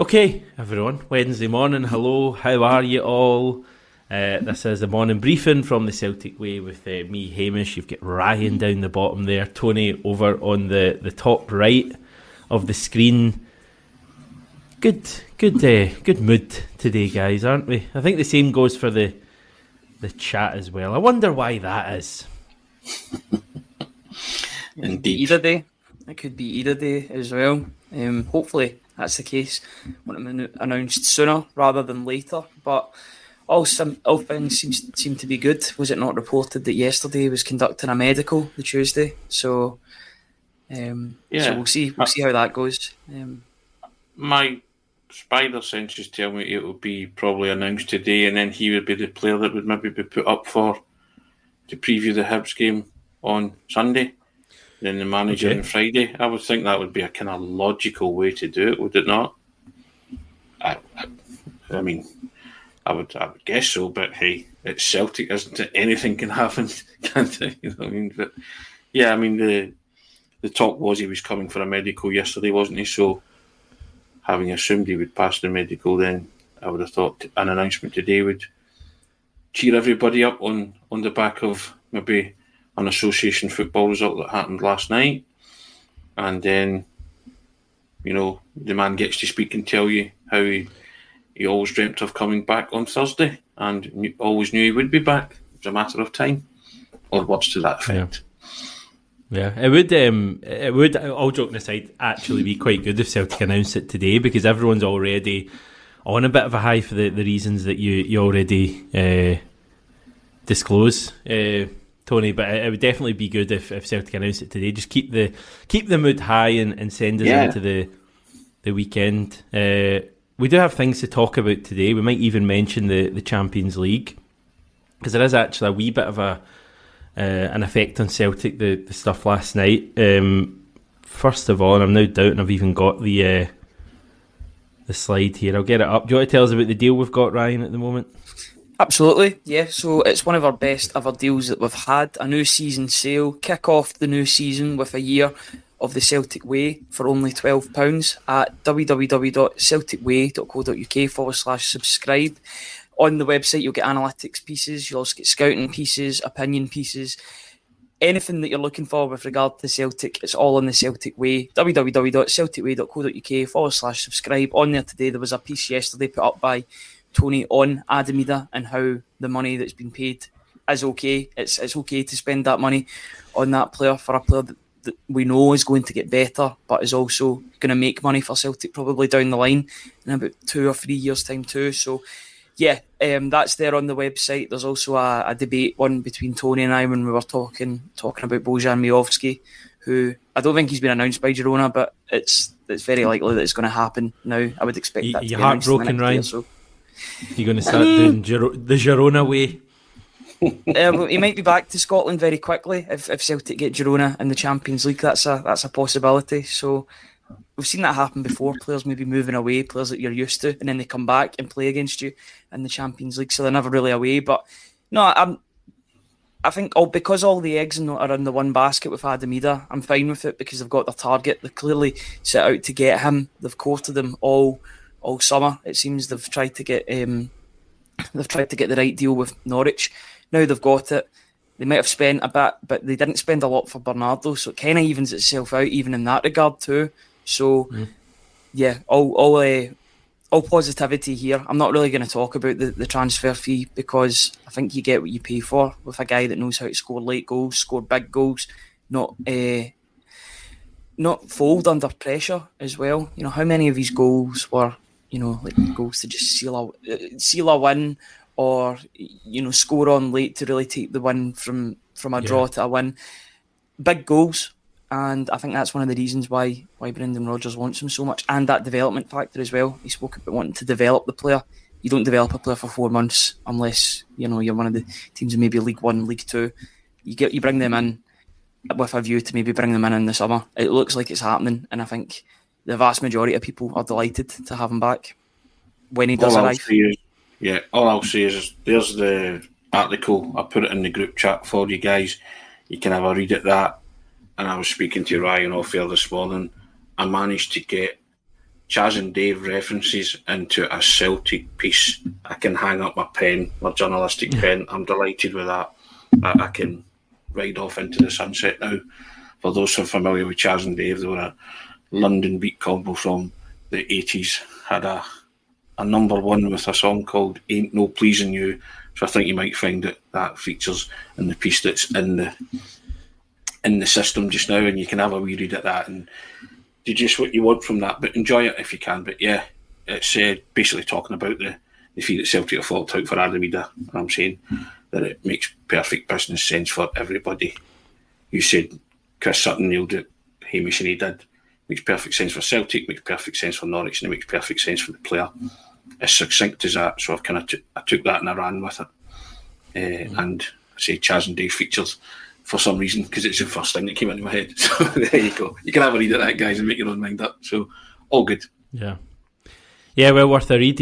Okay, everyone, Wednesday morning, hello, how are you all? This is the morning briefing from the Celtic Way with me, Hamish. You've got Ryan down the bottom there, Tony over on the top right of the screen. Good mood today, guys, aren't we? I think the same goes for the chat as well. I wonder why that is. Indeed. Idah Day. It could be Idah Day as well. Hopefully that's the case. Want them announced sooner rather than later. But all things seem to be good. Was it not reported that yesterday he was conducting a medical the Tuesday? So, so we'll see. We'll see how that goes. My spider senses tell me it will be probably announced today, and then he would be the player that would maybe be put up to preview the Hibs game on Sunday. Then the manager on Friday. I would think that would be a kind of logical way to do it, would it not? I mean, I would guess so, but hey, it's Celtic, isn't it? Anything can happen, can't it? You know what I mean? But yeah, I mean, the talk was he was coming for a medical yesterday, wasn't he? So, having assumed he would pass the medical, then I would have thought an announcement today would cheer everybody up on the back of maybe an association football result that happened last night. And then, you know, the man gets to speak and tell you how he always dreamt of coming back on Thursday and always knew he would be back. It was a matter of time. Or words to that effect. Yeah, it would, all joking aside, actually be quite good if Celtic announced it today, because everyone's already on a bit of a high for the reasons that you already disclose, Tony. But it would definitely be good if Celtic announced it today. Just keep the mood high and send us into the weekend. We do have things to talk about today. We might even mention the Champions League, because there is actually a wee bit of an effect on Celtic, the stuff last night. First of all, and I'm now doubting I've even got the slide here. I'll get it up. Do you want to tell us about the deal we've got, Ryan, at the moment? Absolutely, yeah. So it's one of our best ever deals that we've had. A new season sale. Kick off the new season with a year of the Celtic Way for only £12 at www.celticway.co.uk/subscribe. On the website, you'll get analytics pieces, you'll also get scouting pieces, opinion pieces, anything that you're looking for with regard to Celtic. It's all on the Celtic Way. www.celticway.co.uk/subscribe. On there today, there was a piece yesterday put up by Tony on Idah and how the money that's been paid is okay. It's okay to spend that money on that player for a player that we know is going to get better, but is also going to make money for Celtic probably down the line in about 2 or 3 years' time too. So, yeah, that's there on the website. There's also a debate one between Tony and I when we were talking about Bojan Miovski, who I don't think he's been announced by Girona, but it's very likely that it's going to happen now. I would expect that to be announced in the next Ryan? day or so. You're going to start doing the Girona way? He might be back to Scotland very quickly if Celtic get Girona in the Champions League. That's a possibility. So we've seen that happen before. Players maybe moving away, players that you're used to, and then they come back and play against you in the Champions League. So they're never really away. But no, I think because all the eggs are in the one basket with Idah, I'm fine with it because they've got their target. They clearly set out to get him. They've courted him all summer. It seems they've tried to get the right deal with Norwich. Now they've got it. They might have spent a bit, but they didn't spend a lot for Bernardo, so it kind of evens itself out even in that regard too. So, yeah, all positivity here. I'm not really going to talk about the transfer fee because I think you get what you pay for with a guy that knows how to score late goals, score big goals, not fold under pressure as well. You know, how many of his goals were, you know, like goals to just seal a win, or, you know, score on late to really take the win from a draw to a win. Big goals. And I think that's one of the reasons why Brendan Rodgers wants him so much. And that development factor as well. He spoke about wanting to develop the player. You don't develop a player for 4 months unless, you know, you're one of the teams in maybe League 1, League 2. You bring them in with a view to maybe bring them in the summer. It looks like it's happening. And I think the vast majority of people are delighted to have him back when he does arrive. All I'll say is there's the article. I put it in the group chat for you guys. You can have a read at that. And I was speaking to Ryan off air this morning. I managed to get Chaz and Dave references into a Celtic piece, I can hang up my pen, my journalistic pen. I'm delighted with that. I can ride off into the sunset now. For those who are familiar with Chaz and Dave, they were a London beat combo from the 80s. Had a number one with a song called Ain't No Pleasing You. So I think you might find that features in the piece that's in the system just now, and you can have a wee read at that and do just what you want from that, but enjoy it if you can. But yeah, it's basically talking about the fee that Celtic have fought out for Adam Idah, and I'm saying that it makes perfect business sense for everybody. You said Chris Sutton nailed it, Hamish, and he did. Makes perfect sense for Celtic, makes perfect sense for Norwich, and it makes perfect sense for the player. As succinct as that, so I've kind of I took that and I ran with it. And I say Chaz and Dave features for some reason because it's the first thing that came into my head. So there you go. You can have a read at that, guys, and make your own mind up. So all good. Yeah, well worth a read.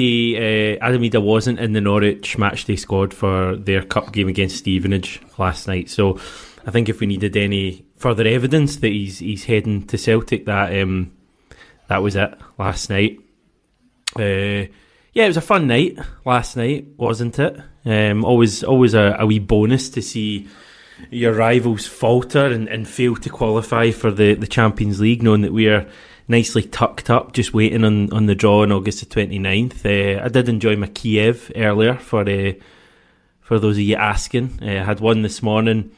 Adam Idah wasn't in the Norwich matchday squad for their cup game against Stevenage last night, so I think if we needed any further evidence that he's heading to Celtic, that was it last night. Yeah, it was a fun night last night, wasn't it? Always a wee bonus to see your rivals falter and fail to qualify for the Champions League, knowing that we are nicely tucked up, just waiting on the draw on August the 29th. I did enjoy my Kiev earlier, for those of you asking. I had one this morning,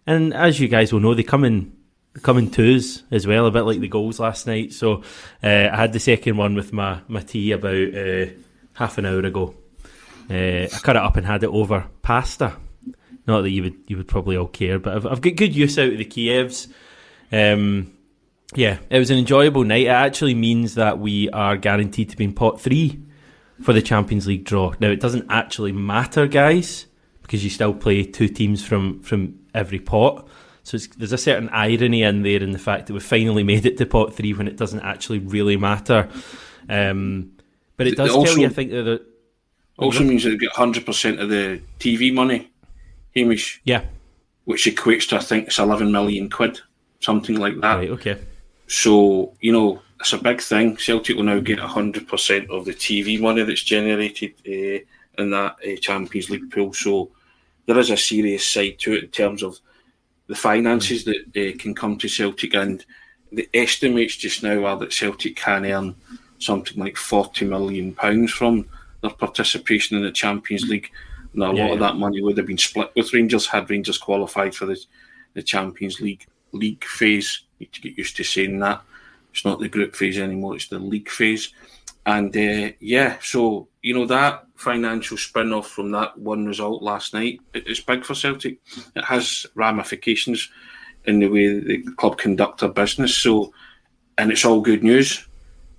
and as you guys will know, they come in twos as well, a bit like the goals last night. So I had the second one with my tea about half an hour ago. I cut it up and had it over pasta. Not that you would probably all care, but I've got good use out of the Kievs. Yeah, it was an enjoyable night. It actually means that we are guaranteed to be in pot 3 for the Champions League draw. Now, it doesn't actually matter, guys, because you still play 2 teams from every pot. So there's a certain irony in there in the fact that we finally made it to pot 3 when it doesn't actually really matter. But it does tell you, I think, that it also means that they get 100% of the TV money, Hamish. Yeah. Which equates to, I think, it's 11 million quid, something like that. Right, okay. So, it's a big thing. Celtic will now get 100% of the TV money that's generated in that Champions League pool. So there is a serious side to it in terms of the finances that can come to Celtic, and the estimates just now are that Celtic can earn something like £40 million from their participation in the Champions League. Now, a lot of that money would have been split with Rangers had Rangers qualified for the Champions League phase. Need to get used to saying that. It's not the group phase anymore, it's the league phase. And so, that financial spin-off from that one result last night, it's big for Celtic. It has ramifications in the way the club conduct their business. So, and it's all good news.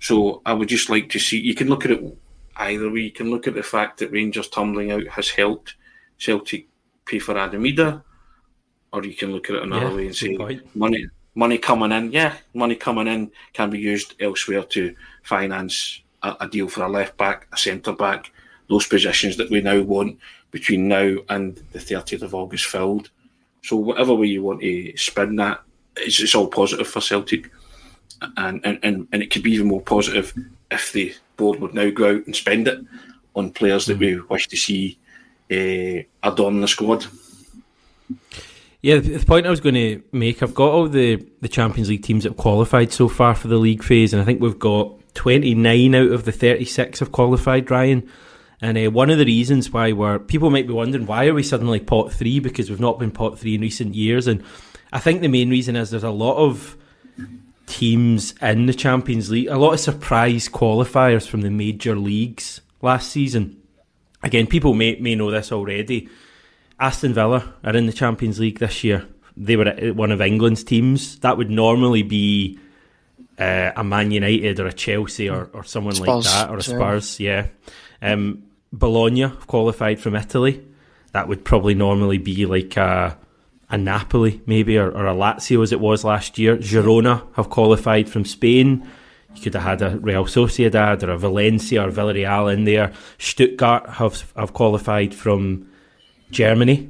So I would just like to see, you can look at it either way. You can look at the fact that Rangers tumbling out has helped Celtic pay for Adam Idah, or you can look at it another way and say money coming in can be used elsewhere to finance a deal for a left back, a centre back, those positions that we now want between now and the 30th of August filled. So whatever way you want to spin that, it's all positive for Celtic, and it could be even more positive if the board would now go out and spend it on players that we wish to see adorn the squad. Yeah, the point I was going to make, I've got all the Champions League teams that have qualified so far for the league phase, and I think we've got 29 out of the 36 have qualified, Ryan. And one of the reasons why people might be wondering, why are we suddenly pot 3? Because we've not been pot 3 in recent years. And I think the main reason is there's a lot of teams in the Champions League, a lot of surprise qualifiers from the major leagues last season. Again, people may know this already. Aston Villa are in the Champions League this year. They were one of England's teams. That would normally be a Man United or a Chelsea or someone Spurs, like that, or a Spurs, yeah. Bologna have qualified from Italy. That would probably normally be like a Napoli maybe, or a Lazio as it was last year. Girona have qualified from Spain. You could have had a Real Sociedad or a Valencia or Villarreal in there. Stuttgart have qualified from Germany.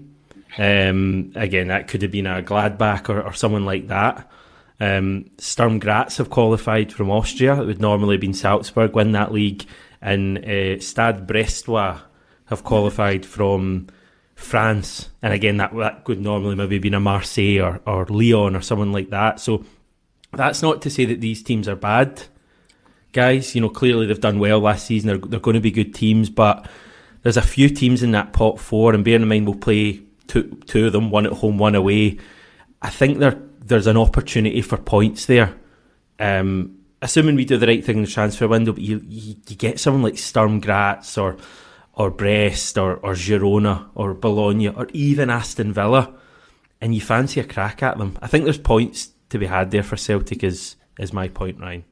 Again, that could have been a Gladbach or someone like that. Sturm Graz have qualified from Austria. It would normally have been Salzburg win that league. And Stade Brestois have qualified from France. And again, that could normally maybe been a Marseille or Lyon or someone like that. So that's not to say that these teams are bad, guys. Clearly they've done well last season. They're going to be good teams, but there's a few teams in that pot four, and bearing in mind we'll play two of them, one at home, one away. I think there's an opportunity for points there. Assuming we do the right thing in the transfer window, but you get someone like Sturm Graz or Brest or Girona or Bologna or even Aston Villa, and you fancy a crack at them. I think there's points to be had there for Celtic is my point, Ryan.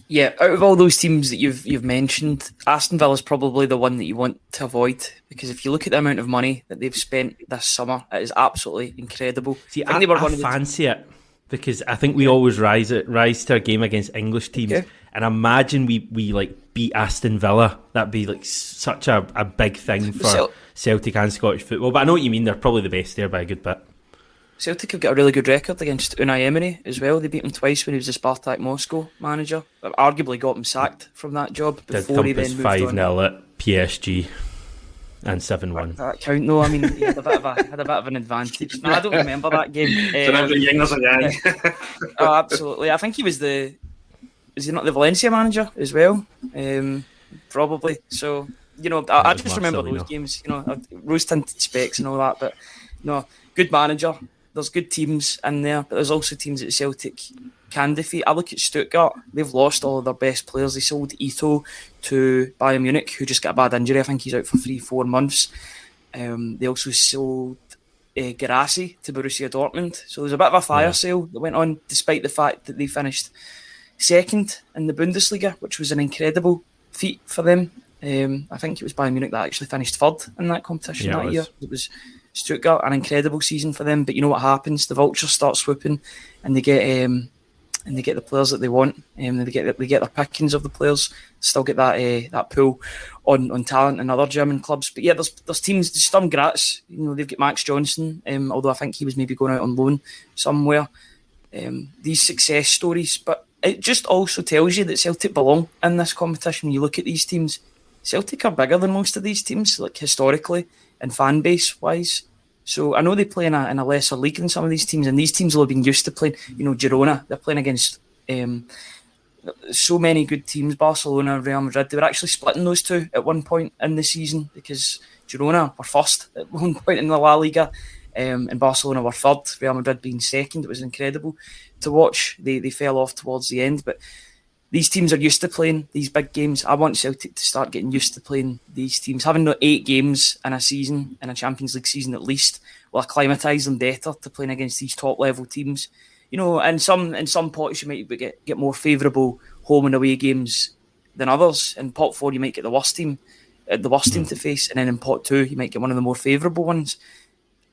Yeah, out of all those teams that you've mentioned, Aston Villa is probably the one that you want to avoid, because if you look at the amount of money that they've spent this summer, it is absolutely incredible. See, I fancy it, because I think we always rise to a game against English teams, and imagine we like beat Aston Villa. That'd be like such a big thing for Celtic and Scottish football. But I know what you mean. They're probably the best there by a good bit. Celtic have got a really good record against Unai Emery as well. They beat him twice when he was the Spartak Moscow manager. Arguably got him sacked from that job before he then moved on. 5-0 at PSG and 7-1. That count though. I mean, he had a bit of an advantage. No, I don't remember that game. Oh, absolutely. I think he was is he not the Valencia manager as well? Probably. So, I just remember those games. Rose-tinted specs and all that. But no, good manager. There's good teams in there, but there's also teams that Celtic can defeat. I look at Stuttgart. They've lost all of their best players. They sold Ito to Bayern Munich, who just got a bad injury. I think he's out for 3-4 months. They also sold Guirassy to Borussia Dortmund. So there's a bit of a fire sale that went on, despite the fact that they finished second in the Bundesliga, which was an incredible feat for them. I think it was Bayern Munich that actually finished third in that competition that year. It was Stuttgart, an incredible season for them. But you know what happens? The vultures start swooping, and they get the players that they want. They get their pickings of the players. Still get that pull on talent in other German clubs. But yeah, there's teams. Sturm Graz, they've got Max Johnson. Although I think he was maybe going out on loan somewhere. These success stories, but it just also tells you that Celtic belong in this competition. When you look at these teams, Celtic are bigger than most of these teams, like historically and fan base wise. So I know they play in a lesser league than some of these teams, and these teams will have been used to playing. Girona, they're playing against so many good teams, Barcelona, Real Madrid. They were actually splitting those two at one point in the season, because Girona were first at one point in the La Liga, and Barcelona were third, Real Madrid being second. It was incredible to watch. They fell off towards the end, but these teams are used to playing these big games. I want Celtic to start getting used to playing these teams. Having 8 games in a season, in a Champions League season at least, will acclimatise them better to playing against these top level teams. In some pots you might get more favourable home and away games than others. In pot 4 you might get the worst team to face, and then in pot 2 you might get one of the more favourable ones.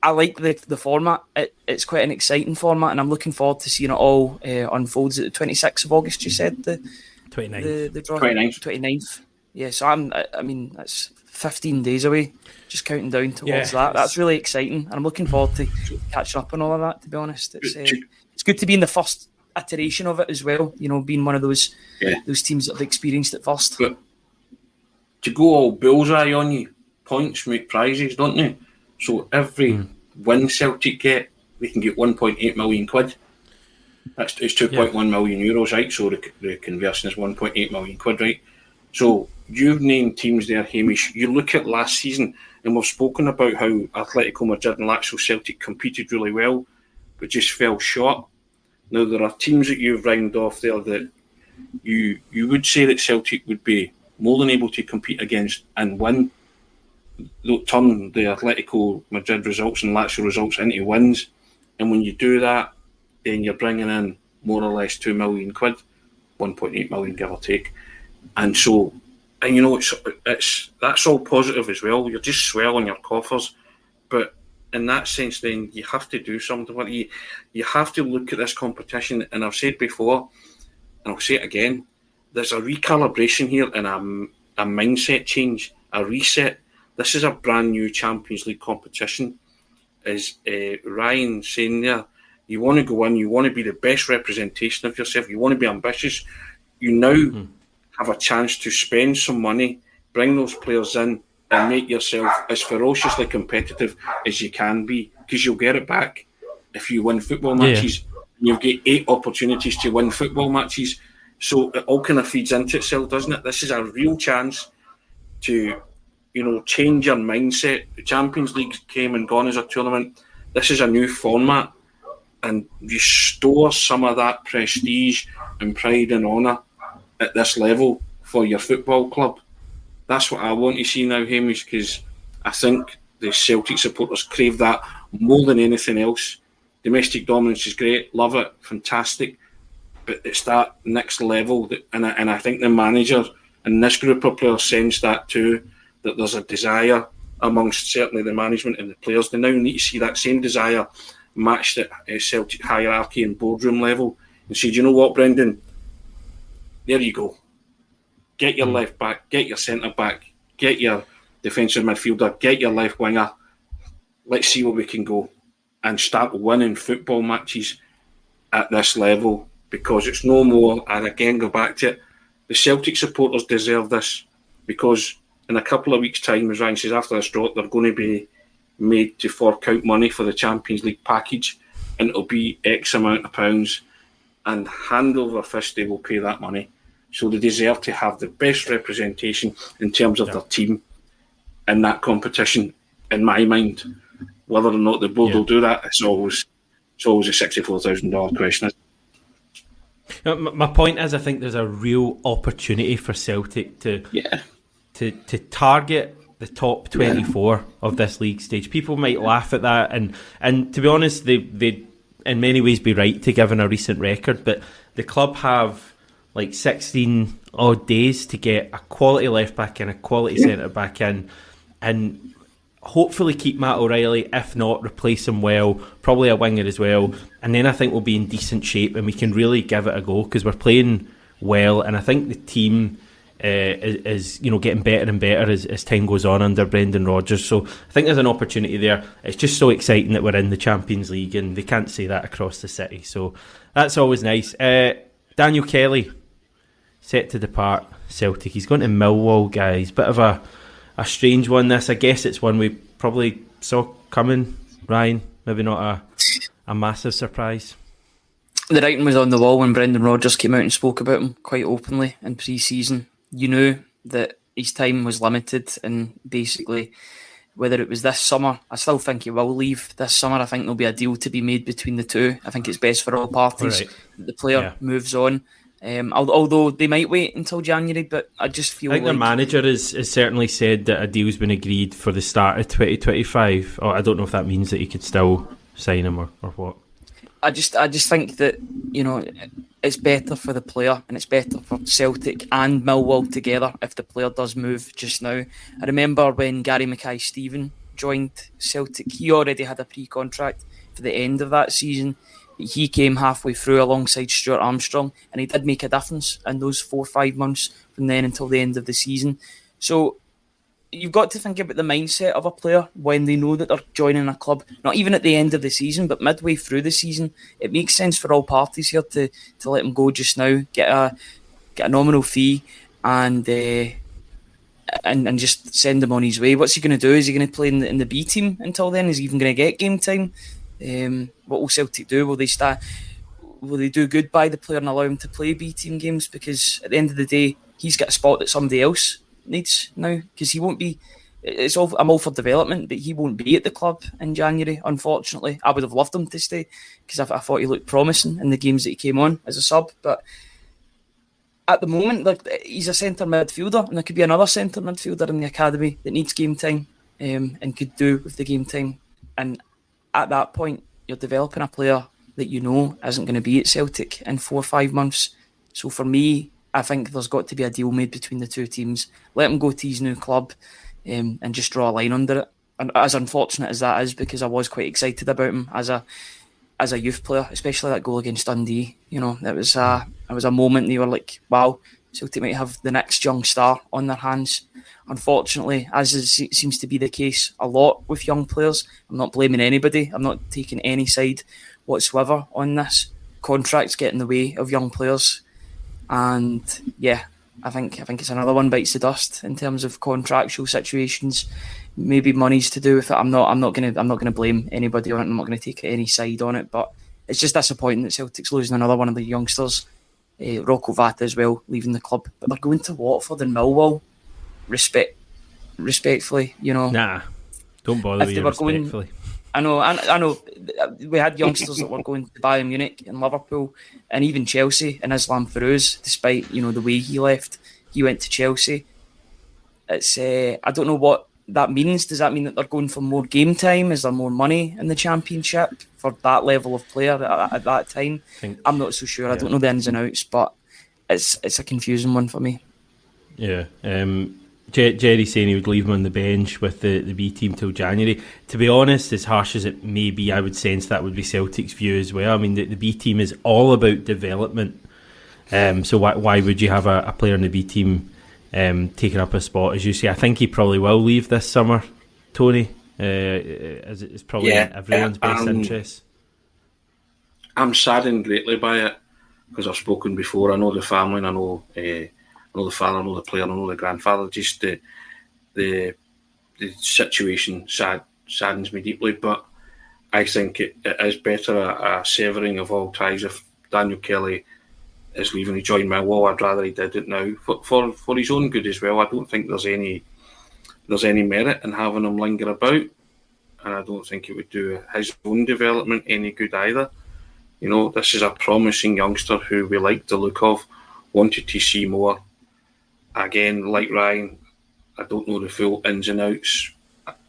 I like the format. It's quite an exciting format, and I'm looking forward to seeing it all unfolds at the 26th of August. You said the 29th. The draw 29th. Yeah, so I mean that's 15 days away. Just counting down towards that. That's really exciting, and I'm looking forward to catching up on all of that. To be honest, it's good to be in the first iteration of it as well. Being one of those teams that have experienced it first. But to go all bullseye on you, points make prizes, don't they? So every win Celtic get, they can get 1.8 million quid. It's 2.1 million euros, right? So the conversion is 1.8 million quid, right? So you've named teams there, Hamish. You look at last season, and we've spoken about how Atletico Madrid and Lazio Celtic competed really well, but just fell short. Now there are teams that you've rounded off there that you would say that Celtic would be more than able to compete against and win. They'll turn the Atletico Madrid results and Lazio results into wins, and when you do that, then you're bringing in more or less 2 million quid, 1.8 million give or take, and it's that's all positive as well. You're just swelling your coffers, but in that sense, then you have to do something. What you have to look at this competition, and I've said before, and I'll say it again. There's a recalibration here and a mindset change, a reset. This is a brand new Champions League competition. As Ryan saying there, You want to go in, you want to be the best representation of yourself, you want to be ambitious. You now have a chance to spend some money, bring those players in, and make yourself as ferociously competitive as you can be, because you'll get it back if you win football matches. You'll get 8 opportunities to win football matches. So it all kind of feeds into itself, doesn't it? This is a real chance to, change your mindset. The Champions League came and gone as a tournament. This is a new format, and restore some of that prestige and pride and honour at this level for your football club. That's what I want to see now, Hamish, because I think the Celtic supporters crave that more than anything else. Domestic dominance is great, love it, fantastic, but it's that next level, and I think the manager and this group of players sense that too, that there's a desire amongst certainly the management and the players. They now need to see that same desire matched at Celtic hierarchy and boardroom level and say, do you know what, Brendan? There you go. Get your left back, get your centre back, get your defensive midfielder, get your left winger. Let's see where we can go and start winning football matches at this level, because it's no more, and again go back to it, the Celtic supporters deserve this, because in a couple of weeks' time, as Ryan says, after this draw, they're going to be made to fork out money for the Champions League package, and it'll be X amount of pounds, and hand over fist they will pay that money. So they deserve to have the best representation in terms of their team in that competition, in my mind. Whether or not the board will do that, it's always a $64,000 question. My point is, I think there's a real opportunity for Celtic to target the top 24 of this league stage. People might laugh at that, and to be honest, they in many ways be right to given a recent record, but the club have like 16 odd days to get a quality left back in, a quality centre back in, and hopefully keep Matt O'Reilly, if not replace him well, probably a winger as well, and then I think we'll be in decent shape and we can really give it a go, because we're playing well, and I think the team is getting better and better as time goes on under Brendan Rodgers. So I think there's an opportunity there. It's just so exciting that we're in the Champions League, and they can't say that across the city, so that's always nice. Daniel Kelly set to depart Celtic. He's going to Millwall, guys. Bit of a strange one, this. I guess it's one we probably saw coming, Ryan. Maybe not a massive surprise. The writing was on the wall when Brendan Rodgers came out and spoke about him quite openly in pre-season. You knew that his time was limited, and basically, whether it was this summer, I still think he will leave this summer. I think there'll be a deal to be made between the two. I think it's best for all parties that the player moves on. Although they might wait until January, but I just feel their manager has certainly said that a deal's been agreed for the start of 2025. I don't know if that means that he could still sign him or what. I just think that it's better for the player, and it's better for Celtic and Millwall together if the player does move just now. I remember when Gary Mackay-Steven joined Celtic, he already had a pre-contract for the end of that season. He came halfway through alongside Stuart Armstrong, and he did make a difference in those 4 or 5 months from then until the end of the season. So you've got to think about the mindset of a player when they know that they're joining a club, not even at the end of the season, but midway through the season. It makes sense for all parties here to let him go just now, get a nominal fee, and just send him on his way. What's he going to do? Is he going to play in the B team until then? Is he even going to get game time? What will Celtic do? Will they do good by the player and allow him to play B team games? Because at the end of the day, he's got a spot that somebody else needs now, because he won't be. I'm all for development, but he won't be at the club in January, unfortunately. I would have loved him to stay, because I thought he looked promising in the games that he came on as a sub, but at the moment, he's a centre midfielder, and there could be another centre midfielder in the academy that needs game time and could do with the game time. And at that point, you're developing a player that you know isn't going to be at Celtic in 4 or 5 months. So for me, I think there's got to be a deal made between the two teams. Let him go to his new club and just draw a line under it. And as unfortunate as that is, because I was quite excited about him as a youth player, especially that goal against Dundee. It was a moment and you were like, wow, Celtic might have the next young star on their hands. Unfortunately, as seems to be the case a lot with young players, I'm not blaming anybody. I'm not taking any side. whatsoever on this. Contracts get in the way of young players, and yeah, I think it's another one bites the dust in terms of contractual situations. Maybe money's to do with it. I'm not gonna blame anybody on it. I'm not gonna take any side on it, but it's just disappointing that Celtic's losing another one of the youngsters. Rocco Vata as well, leaving the club, but they're going to Watford and Millwall. Respectfully, you know. Nah, don't bother with you respectfully. I know. We had youngsters that were going to Bayern Munich and Liverpool, and even Chelsea. And Islam Feruz, despite the way he left, he went to Chelsea. It's I don't know what that means. Does that mean that they're going for more game time? Is there more money in the Championship for that level of player at that time? I'm not so sure. Yeah. I don't know the ins and outs, but it's a confusing one for me. Yeah. Jerry saying he would leave him on the bench with the B team till January. To be honest, as harsh as it may be, I would sense that would be Celtic's view as well. I mean, the B team is all about development. So why would you have a player in the B team taking up a spot, as you say? I think he probably will leave this summer, Tony, as it's probably in everyone's best interest. I'm saddened greatly by it, because I've spoken before. I know the family, and I know the father, I know the player, I know the grandfather. Just the situation saddens me deeply, but I think it is better a severing of all ties. If Daniel Kelly is leaving to join Millwall, I'd rather he did it now for his own good as well. I don't think there's any merit in having him linger about, and I don't think it would do his own development any good either. This is a promising youngster who we like the look of, wanted to see more. Again, like Ryan, I don't know the full ins and outs.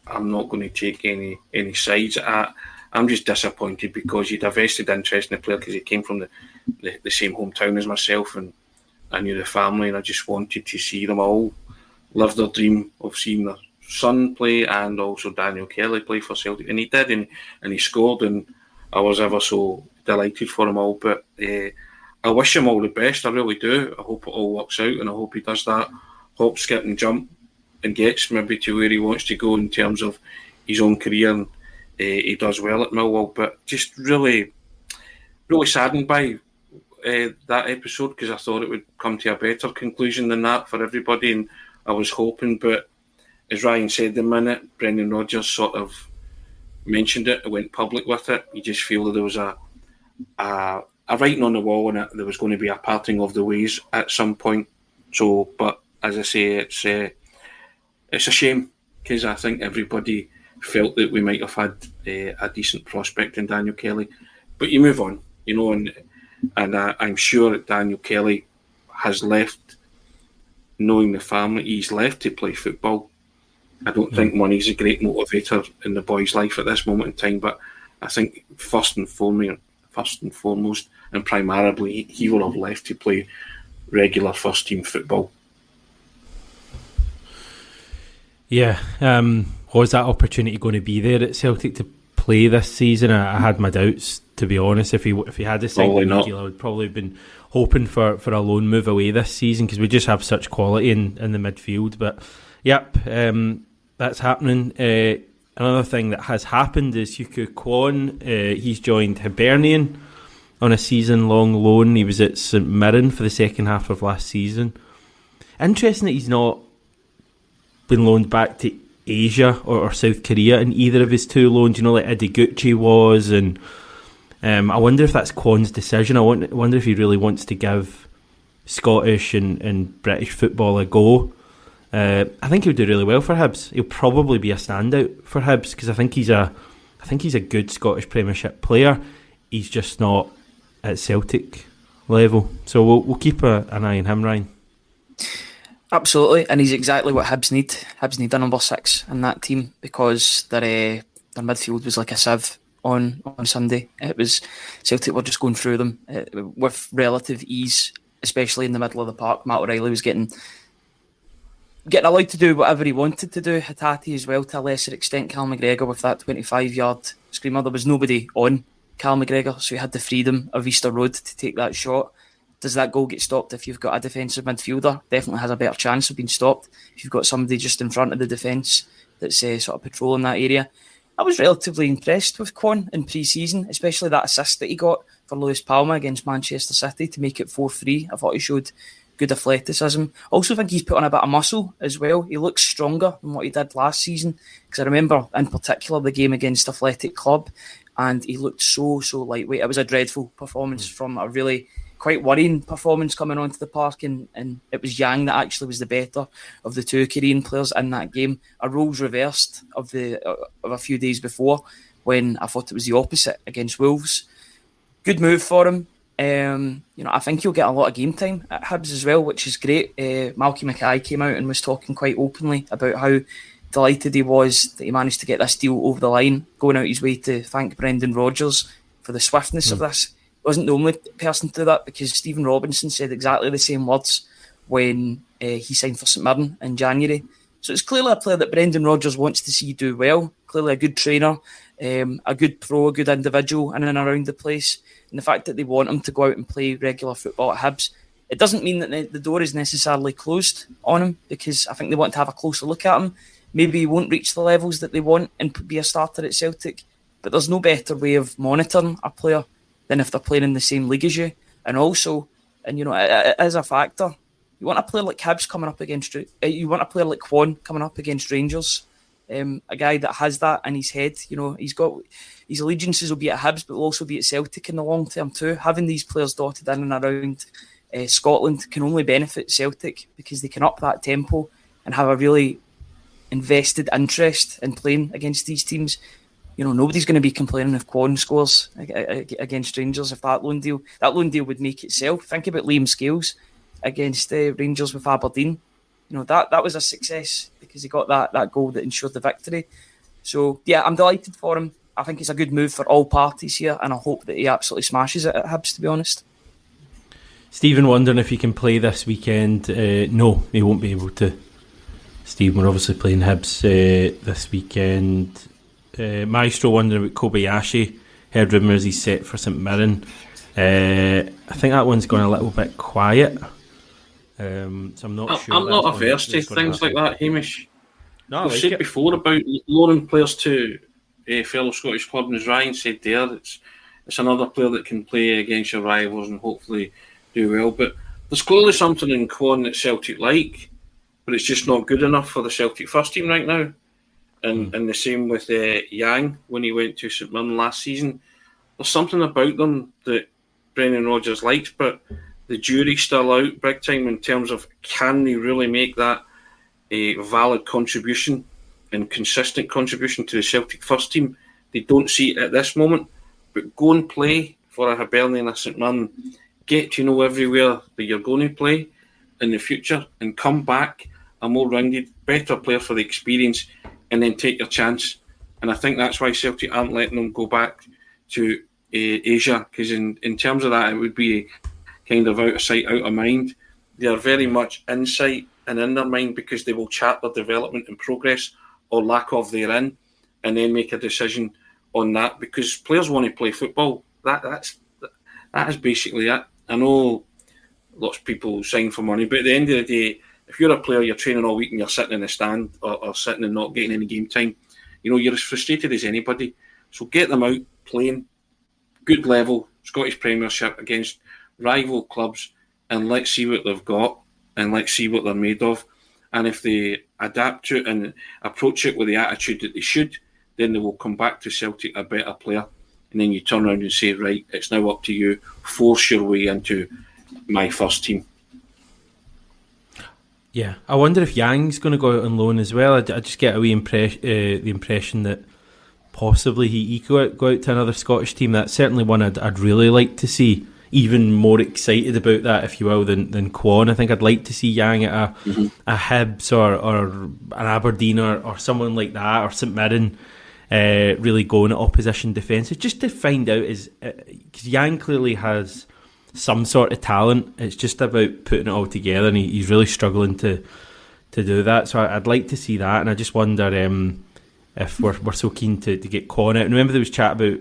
I'm not going to take any sides. I'm just disappointed because he'd a vested interest in the player, because he came from the same hometown as myself, and I knew the family, and I just wanted to see them all live their dream of seeing their son play, and also Daniel Kelly play for Celtic. And he did, and he scored, and I was ever so delighted for them all. But I wish him all the best, I really do. I hope it all works out, and I hope he does that hop, skip and jump and gets maybe to where he wants to go in terms of his own career, and he does well at Millwall. But just really, really saddened by that episode, because I thought it would come to a better conclusion than that for everybody, and I was hoping. But as Ryan said the minute Brendan Rodgers sort of mentioned it, went public with it, you just feel that there was a writing on the wall, and there was going to be a parting of the ways at some point. So, but as I say, it's a shame, because I think everybody felt that we might have had a decent prospect in Daniel Kelly. But you move on, and I'm sure that Daniel Kelly has left, knowing the family, he's left to play football. I don't think money's a great motivator in the boy's life at this moment in time, but I think first and foremost and primarily, he will have left to play regular first team football. Yeah, was that opportunity going to be there at Celtic to play this season? I had my doubts, to be honest. If he had a signed deal, I would probably have been hoping for a loan move away this season, because we just have such quality in the midfield. But yep, that's happening. Another thing that has happened is Yuku Kwon. He's joined Hibernian on a season-long loan. He was at St Mirren for the second half of last season. Interesting that he's not been loaned back to Asia or South Korea in either of his two loans, like Ideguchi was. And I wonder if that's Kwon's decision. I wonder if he really wants to give Scottish and British football a go. I think he'll do really well for Hibs. He'll probably be a standout for Hibs, because I think he's a good Scottish Premiership player. He's just not at Celtic level. So we'll keep an eye on him, Ryan. Absolutely, and he's exactly what Hibs need. Hibs need a number 6 in that team, because their midfield was like a sieve on Sunday. It was Celtic were just going through them with relative ease, especially in the middle of the park. Matt O'Reilly was getting allowed to do whatever he wanted to do. Hatate as well, to a lesser extent. Cal McGregor with that 25-yard screamer. There was nobody on Cal McGregor, so he had the freedom of Easter Road to take that shot. Does that goal get stopped if you've got a defensive midfielder? Definitely has a better chance of being stopped if you've got somebody just in front of the defence that's sort of patrolling that area. I was relatively impressed with Kwon in pre-season, especially that assist that he got for Lewis Palma against Manchester City to make it 4-3. I thought he showed good athleticism. Also think he's put on a bit of muscle as well. He looks stronger than what he did last season, because I remember in particular the game against Athletic Club, and he looked so lightweight. It was a dreadful performance from a really quite worrying performance coming onto the park, and it was Yang that actually was the better of the two Korean players in that game. A roles reversed of a few days before, when I thought it was the opposite against Wolves. Good move for him. I think he'll get a lot of game time at Hibs as well, which is great. Malky Mackay came out and was talking quite openly about how delighted he was that he managed to get this deal over the line, going out his way to thank Brendan Rodgers for the swiftness of this. He wasn't the only person to do that, because Stephen Robinson said exactly the same words when he signed for St Mirren in January. So it's clearly a player that Brendan Rodgers wants to see do well. Clearly a good trainer, a good pro, a good individual in and around the place. And the fact that they want him to go out and play regular football at Hibs, it doesn't mean that the door is necessarily closed on him, because I think they want to have a closer look at him. Maybe he won't reach the levels that they want and be a starter at Celtic, but there's no better way of monitoring a player than if they're playing in the same league as you. And also, it is a factor. You want a player like Hibs coming up against, you want a player like Kwon coming up against Rangers. A guy that has that in his head. He's got his allegiances will be at Hibs, but will also be at Celtic in the long term too. Having these players dotted in and around Scotland can only benefit Celtic, because they can up that tempo and have a really invested interest in playing against these teams. Nobody's going to be complaining if Kwon scores against Rangers. If that loan deal would make itself. Think about Liam Scales against Rangers with Aberdeen. That was a success, because he got that goal that ensured the victory. So yeah, I'm delighted for him. I think it's a good move for all parties here, and I hope that he absolutely smashes it at Hibs, to be honest. Stephen wondering if he can play this weekend. No, he won't be able to. Stephen, we're obviously playing Hibs this weekend. Maestro wondering about Kobayashi. Heard rumours he's set for St Mirren. I think that one's gone a little bit quiet. So I'm not sure. I'm not averse to things like that, Hamish. No, We've said before about loaning players to a fellow Scottish club, and as Ryan said there, it's another player that can play against your rivals and hopefully do well. But there's clearly something in Kwon that Celtic like, but it's just not good enough for the Celtic first team right now. And the same with Yang when he went to St Mirren last season. There's something about them that Brendan Rodgers likes, but the jury's still out big time in terms of, can they really make that a valid contribution and consistent contribution to the Celtic first team. They don't see it at this moment, but go and play for a Hibernian and a St Mirren. Get to know everywhere that you're going to play in the future, and come back a more rounded, better player for the experience, and then take your chance. And I think that's why Celtic aren't letting them go back to Asia, because in terms of that, it would be kind of out of sight, out of mind. They are very much in sight and in their mind, because they will chart their development and progress, or lack of therein, and then make a decision on that, because players want to play football. That is basically it. I know lots of people sign for money, but at the end of the day, if you're a player, you're training all week and you're sitting in the stand or sitting and not getting any game time, you're as frustrated as anybody. So get them out playing good level Scottish Premiership against rival clubs, and let's see what they've got, and let's see what they're made of. And if they adapt to it and approach it with the attitude that they should, then they will come back to Celtic a better player. And then you turn around and say, right, it's now up to you. Force your way into my first team. Yeah, I wonder if Yang's going to go out on loan as well. I just get the impression that possibly he could go out to another Scottish team. That's certainly one I'd really like to see. Even more excited about that, if you will, than Kwon. I think I'd like to see Yang at a Hibs or an Aberdeen or someone like that, or St Mirren, really going at opposition defences, just to find out, because Yang clearly has some sort of talent. It's just about putting it all together, and he's really struggling to do that. So I'd like to see that, and I just wonder if we're so keen to get Kwon out. And remember there was chat about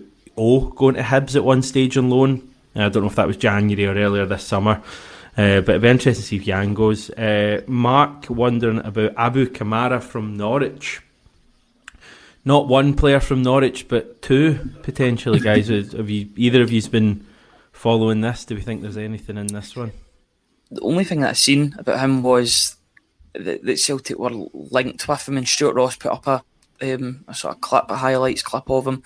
going to Hibs at one stage on loan. I don't know if that was January or earlier this summer, but it'd be interesting to see if Yang goes. Mark wondering about Abu Kamara from Norwich. not one player from Norwich, but two potentially, guys. Have either of you's been following this? Do we think there's anything in this one? The only thing that I seen about him was that Celtic were linked with him, and Stuart Ross put up a sort of clip, a highlights clip of him.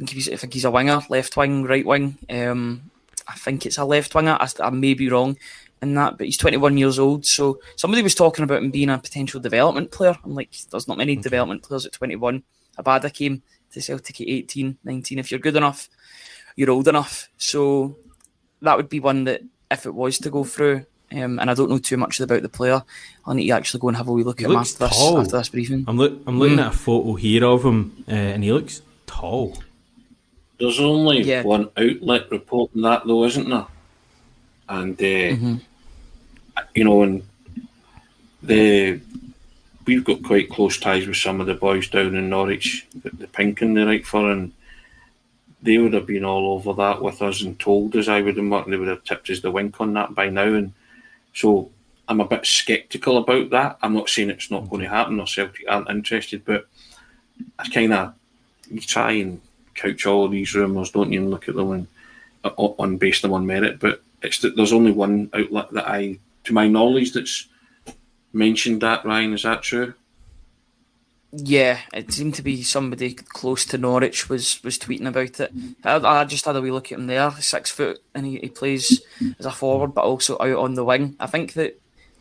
I think he's a winger, left wing, right wing. I think it's a left winger. I may be wrong in that, but he's 21 years old. So somebody was talking about him being a potential development player. I'm like, there's not many development players at 21. Idah came to Celtic at 18, 19. If you're good enough, you're old enough. So that would be one that, if it was to go through, and I don't know too much about the player, I'll need to actually go and have a wee look at him after this briefing. I'm looking at a photo here of him, and he looks tall. There's only one outlet reporting that, though, isn't there? And and we've got quite close ties with some of the boys down in Norwich, the Pinkin they write for, and they would have been all over that with us and told us, I would have, they would have tipped us the wink on that by now. And so I'm a bit sceptical about that. I'm not saying it's not going to happen or Celtic aren't interested, but I you try and couch all of these rumours, don't you, and look at them and base them on merit. But there's only one outlet that to my knowledge, that's mentioned that. Ryan, is that true? Yeah, it seemed to be somebody close to Norwich was tweeting about it. I just had a wee look at him there, 6 foot, and he plays as a forward, but also out on the wing. I think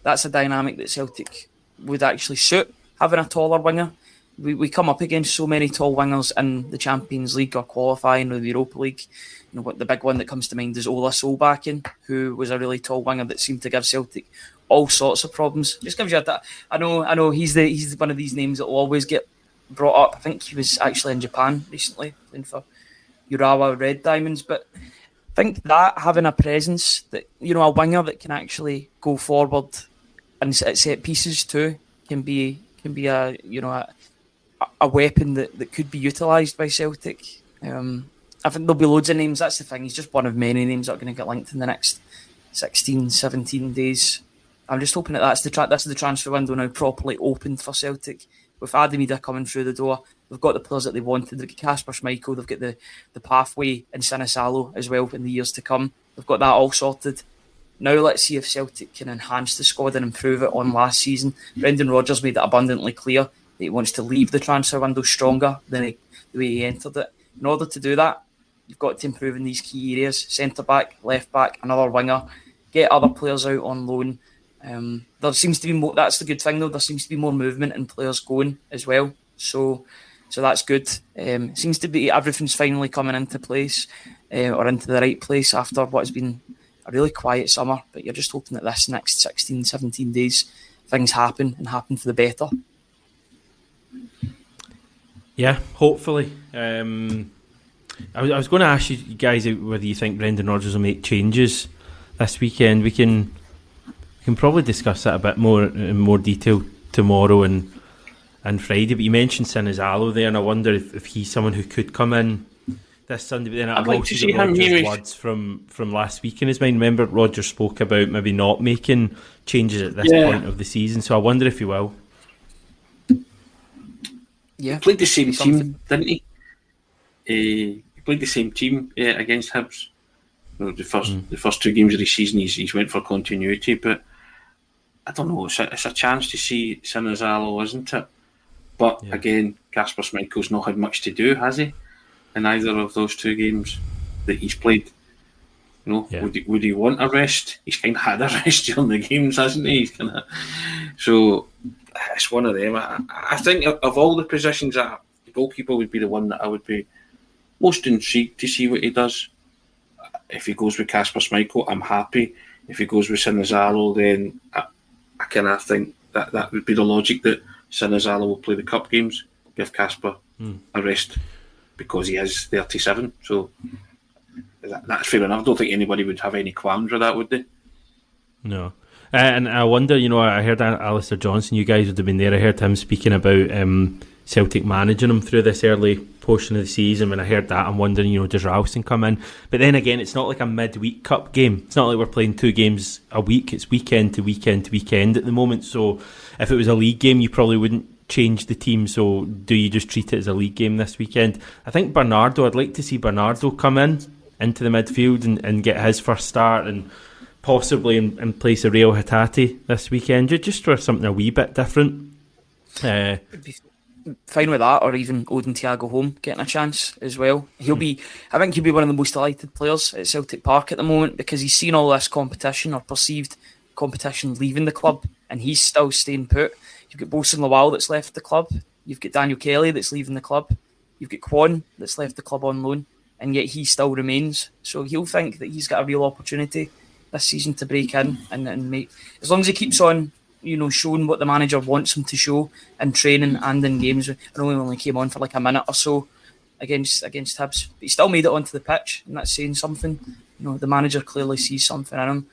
that's a dynamic that Celtic would actually suit, having a taller winger. We come up against so many tall wingers in the Champions League or qualifying or the Europa League. What the big one that comes to mind is Ola Solbakken, who was a really tall winger that seemed to give Celtic all sorts of problems. Just gives you that. I know he's one of these names that will always get brought up. I think he was actually in Japan recently playing for Urawa Red Diamonds. But I think that having a presence, that a winger that can actually go forward and set pieces too, can be a weapon that could be utilised by Celtic. I think there'll be loads of names. That's the thing. He's just one of many names that are going to get linked in the next 16, 17 days. I'm just hoping that that's the transfer window now properly opened for Celtic. With Adam Idah coming through the door, they've got the players that they wanted. They've got Kasper Schmeichel, they've got the pathway in Sinisalo as well in the years to come. They've got that all sorted. Now let's see if Celtic can enhance the squad and improve it on last season. Brendan Rodgers made it abundantly clear that he wants to leave the transfer window stronger than the way he entered it. In order to do that, you've got to improve in these key areas: centre back, left back, another winger. Get other players out on loan. There seems to be more. That's the good thing, though. There seems to be more movement and players going as well. So that's good. It seems to be everything's finally coming into place or into the right place after what has been a really quiet summer. But you're just hoping that this next 16, 17 days things happen for the better. Yeah, hopefully. I was going to ask you guys whether you think Brendan Rodgers will make changes this weekend. We can probably discuss that a bit more in more detail tomorrow and Friday. But you mentioned Sinisalo there, and I wonder if he's someone who could come in this Sunday. But then I've also got Rodgers' words from last week in his mind. Remember, Rodgers spoke about maybe not making changes at this point of the season. So I wonder if he will. Yeah, he played the same team, didn't he? He played the same team against Hibs. The first 2 games of the season, he's went for continuity, but I don't know. It's a chance to see Sinisalo, isn't it? But again, Kasper Schmeichel's not had much to do, has he? In either of those 2 games that he's played. Would he want a rest? He's kind of had a rest during the games, hasn't he? So it's one of them. I think of all the positions, the goalkeeper would be the one that I would be most intrigued to see what he does. If he goes with Kasper Schmeichel, I'm happy. If he goes with Sinisalo, then I kind of think that would be the logic, that Sinisalo will play the cup games, give Kasper a rest because he is 37. So that's fair enough. I don't think anybody would have any qualms with that, would they? No. And I wonder, I heard Alistair Johnson, you guys would have been there. I heard him speaking about Celtic managing him through this early portion of the season. When I heard that, I'm wondering, does Ralston come in? But then again, it's not like a midweek cup game. It's not like we're playing 2 games a week. It's weekend to weekend to weekend at the moment. So if it was a league game, you probably wouldn't change the team, so do you just treat it as a league game this weekend? I think Bernardo, I'd like to see Bernardo come into the midfield and get his first start, and possibly in place of Real Hatate this weekend, just for something a wee bit different. Would be fine with that, or even Odin Thiago Home getting a chance as well. I think he'll be one of the most delighted players at Celtic Park at the moment, because he's seen all this competition, or perceived competition, leaving the club, and he's still staying put. You've got Bosun Lawal that's left the club, you've got Daniel Kelly that's leaving the club, you've got Kwon that's left the club on loan, and yet he still remains. So he'll think that he's got a real opportunity this season to break in and make, as long as he keeps on, showing what the manager wants him to show in training and in games. I know he only came on for like a minute or so against Hibs, but he still made it onto the pitch, and that's saying something. The manager clearly sees something in him.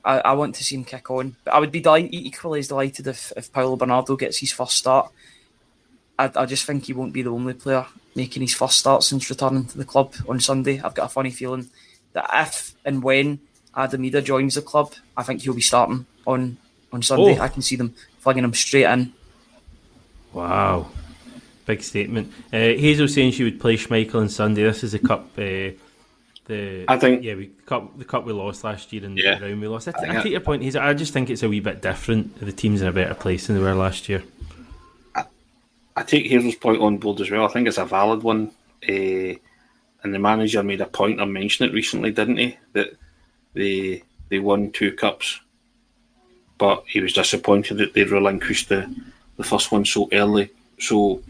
I want to see him kick on, but I would be equally as delighted if Paulo Bernardo gets his first start. I just think he won't be the only player making his first start since returning to the club on Sunday. I've got a funny feeling that if and when Adam Idah joins the club, I think he'll be starting on Sunday. I can see them flagging him straight in. Wow, big statement. Hazel saying she would play Schmeichel on Sunday. This is a cup. The cup we lost last year, and the round we lost. I take your point, Hazel. I just think it's a wee bit different. The team's in a better place than they were last year. I take Hazel's point on board as well. I think it's a valid one. And the manager made a point of mentioning it recently, didn't he? That they won 2 cups, but he was disappointed that they'd relinquished the first one so early. So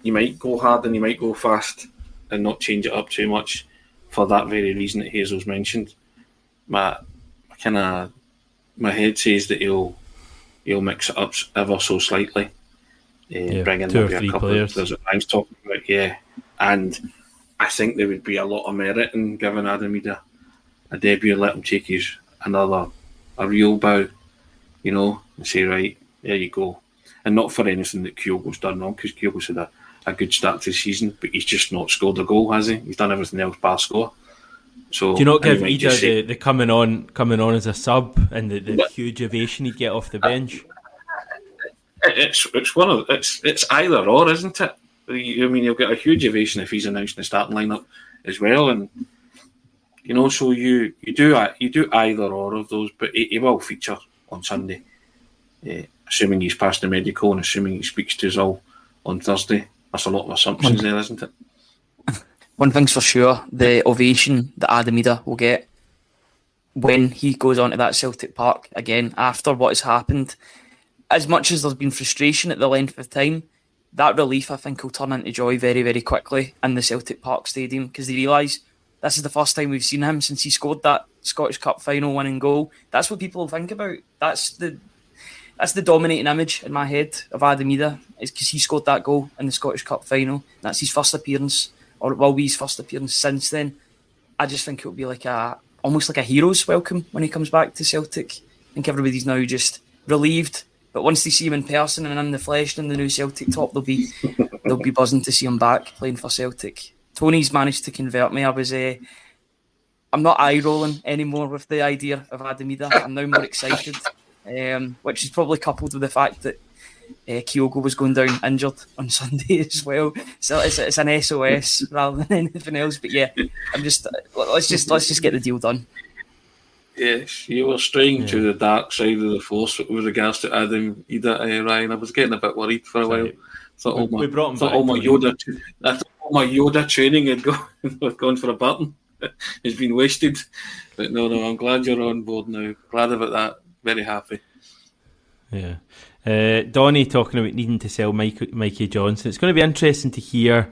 you might go hard and you might go fast and not change it up too much for that very reason that Hazel's mentioned. My head says that he'll mix it up ever so slightly. Bring in 2 or maybe 3 a couple players. of players that I'm talking about, and I think there would be a lot of merit in giving Adam Idah a debut, let him take a real bow, and say, right, there you go. And not for anything that Kyogo's done wrong, because Kyogo's had a good start to the season, but he's just not scored a goal, has he? He's done everything else bar score. So do you not give Idah the coming on as a sub and the huge ovation he'd get off the bench? It's either or, isn't it? You'll get a huge ovation if he's announced in the starting lineup as well, and so you do either or of those, but he will feature on Sunday, assuming he's passed the medical and assuming he speaks to us all on Thursday. That's a lot of assumptions there, isn't it? One thing's for sure, the ovation that Adam Idah will get when he goes onto that Celtic Park again after what has happened. As much as there's been frustration at the length of time, that relief, I think, will turn into joy very, very quickly in the Celtic Park Stadium, because they realise this is the first time we've seen him since he scored that Scottish Cup final winning goal. That's what people will think about. That's the dominating image in my head of Adam Idah, is because he scored that goal in the Scottish Cup final. That's his first appearance, or it will be his first appearance since then. I just think it will be almost like a hero's welcome when he comes back to Celtic. I think everybody's now just relieved. But once they see him in person and in the flesh and in the new Celtic top, they'll be buzzing to see him back playing for Celtic. Tony's managed to convert me. I'm not eye rolling anymore with the idea of Adam Idah. I'm now more excited, which is probably coupled with the fact that Kyogo was going down injured on Sunday as well. So it's an SOS rather than anything else. But let's just get the deal done. Yes, you were straying to the dark side of the force with regards to Adam Idah, Ryan. I was getting a bit worried for a while. Thought all my Yoda training had gone for a button. It's been wasted. But no, I'm glad you're on board now. Glad about that. Very happy. Yeah. Donny talking about needing to sell Mikey Johnson. It's going to be interesting to hear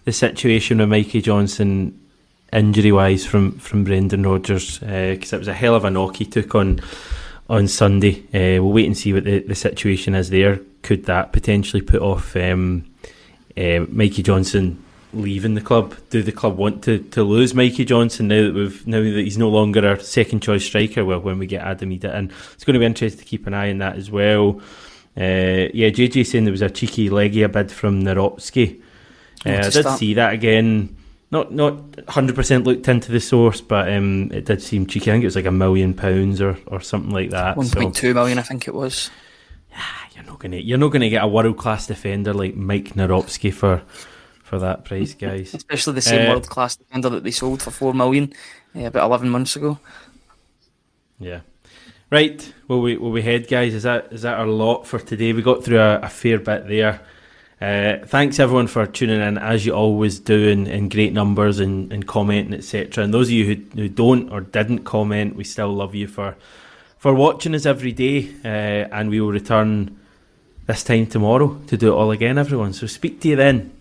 the situation with Mikey Johnson injury-wise from Brendan Rodgers, because it was a hell of a knock he took on Sunday. We'll wait and see what the situation is there. Could that potentially put off Mikey Johnson leaving the club? Do the club want to lose Mikey Johnson now that he's no longer our second choice striker? Well, when we get Adam Idah in, it's going to be interesting to keep an eye on that as well. JJ saying there was a cheeky Legia bid from Naropsky. I did see that again. Not 100% looked into the source, but it did seem cheeky. I think it was like £1 million or something like that. 1.2 million, I think it was. You're not you're not gonna get a world class defender like Mike Naropsky for that price, guys. Especially the same world class defender that they sold for $4 million about 11 months ago. Yeah. Right. Will we head, guys? Is that our lot for today? We got through a fair bit there. Thanks everyone for tuning in, as you always do, in great numbers and commenting, etc. And those of you who don't or didn't comment, we still love you for watching us every day. And we will return this time tomorrow to do it all again, everyone. So speak to you then.